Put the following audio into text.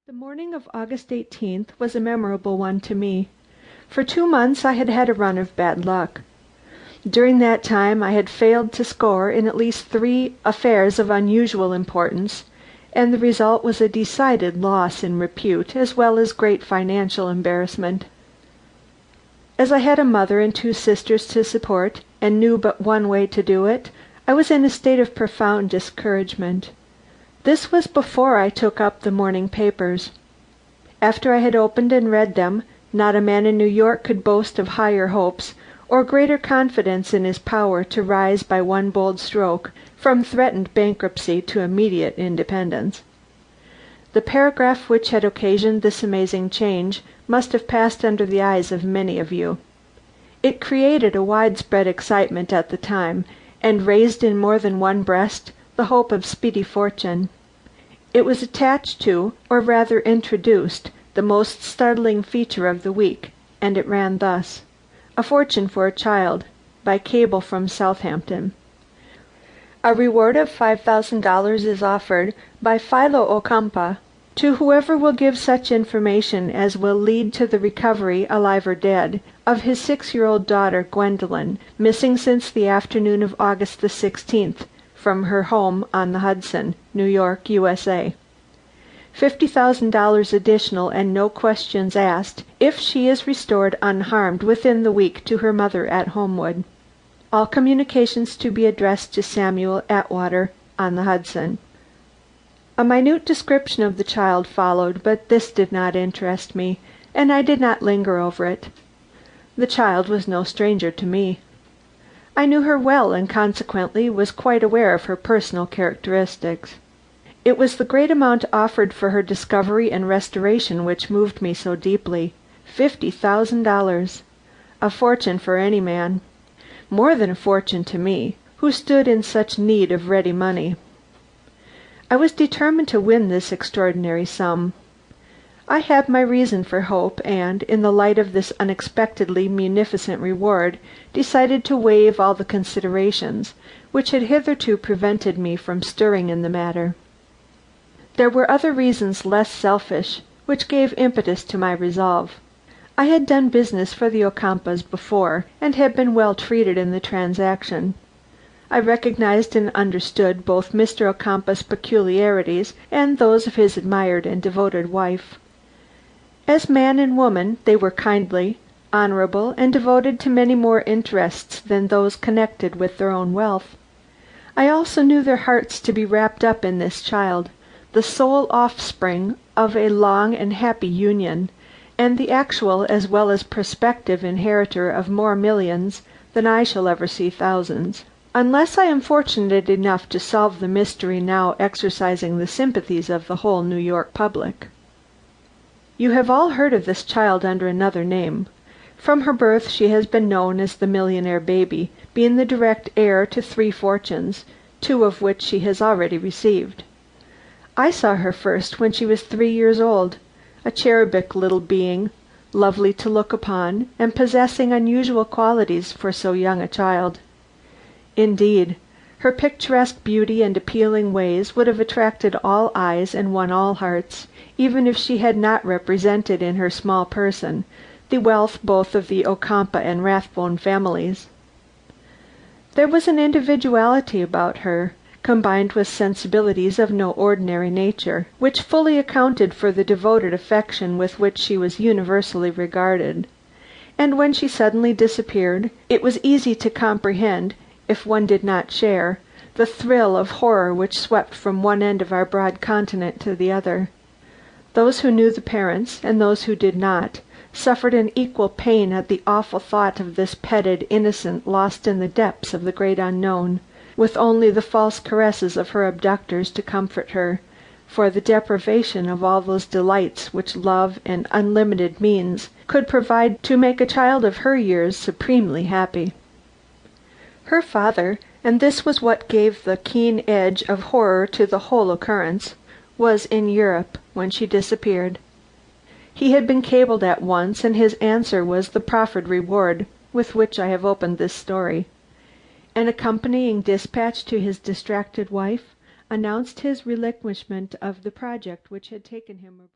The morning of August 18th was a memorable one to me. For 2 months I had had a run of bad luck. During that time I had failed to score in at least 3 affairs of unusual importance, and the result was a decided loss in repute as well as great financial embarrassment. As I had a mother and 2 sisters to support, and knew but one way to do it, I was in a state of profound discouragement. This was before I took up the morning papers. After I had opened and read them, not a man in New York could boast of higher hopes or greater confidence in his power to rise by one bold stroke from threatened bankruptcy to immediate independence. The paragraph which had occasioned this amazing change must have passed under the eyes of many of you. It created a widespread excitement at the time, and raised in more than one breast the hope of speedy fortune. It was attached to, or rather introduced, the most startling feature of the week, and it ran thus: "A fortune for a child, by cable from Southampton. A reward of $5,000 is offered by Philo Ocumpaugh to whoever will give such information as will lead to the recovery, alive or dead, of his 6-year-old daughter Gwendolen, missing since the afternoon of August the 16th, from her home on the Hudson, New York, USA. $50,000 additional and no questions asked if she is restored unharmed within the week to her mother at Homewood. All communications to be addressed to Samuel Atwater, on the Hudson." A minute description of the child followed, but this did not interest me, and I did not linger over it. The child was no stranger to me. I knew her well, and consequently was quite aware of her personal characteristics. It was the great amount offered for her discovery and restoration which moved me so deeply. $50,000! A fortune for any man. More than a fortune to me, who stood in such need of ready money. I was determined to win this extraordinary sum. I had my reason for hope, and, in the light of this unexpectedly munificent reward, decided to waive all the considerations which had hitherto prevented me from stirring in the matter. There were other reasons less selfish, which gave impetus to my resolve. I had done business for the Ocumpaughs before, and had been well treated in the transaction. I recognized and understood both Mr. Ocumpaugh's peculiarities and those of his admired and devoted wife. As man and woman they were kindly, honorable, and devoted to many more interests than those connected with their own wealth. I also knew their hearts to be wrapped up in this child, the sole offspring of a long and happy union, and the actual as well as prospective inheritor of more millions than I shall ever see thousands, unless I am fortunate enough to solve the mystery now exercising the sympathies of the whole New York public. You have all heard of this child under another name. From her birth she has been known as the Millionaire Baby, being the direct heir to 3 fortunes, 2 of which she has already received. I saw her first when she was 3 years old, a cherubic little being, lovely to look upon, and possessing unusual qualities for so young a child. Indeed, her picturesque beauty and appealing ways would have attracted all eyes and won all hearts, even if she had not represented in her small person the wealth both of the Ocumpaugh and Rathbone families. There was an individuality about her, combined with sensibilities of no ordinary nature, which fully accounted for the devoted affection with which she was universally regarded. And when she suddenly disappeared, it was easy to comprehend, if one did not share, the thrill of horror which swept from one end of our broad continent to the other. Those who knew the parents, and those who did not, suffered an equal pain at the awful thought of this petted innocent lost in the depths of the great unknown, with only the false caresses of her abductors to comfort her, for the deprivation of all those delights which love and unlimited means could provide to make a child of her years supremely happy. Her father, and this was what gave the keen edge of horror to the whole occurrence, was in Europe when she disappeared. He had been cabled at once, and his answer was the proffered reward with which I have opened this story. An accompanying dispatch to his distracted wife announced his relinquishment of the project which had taken him abroad.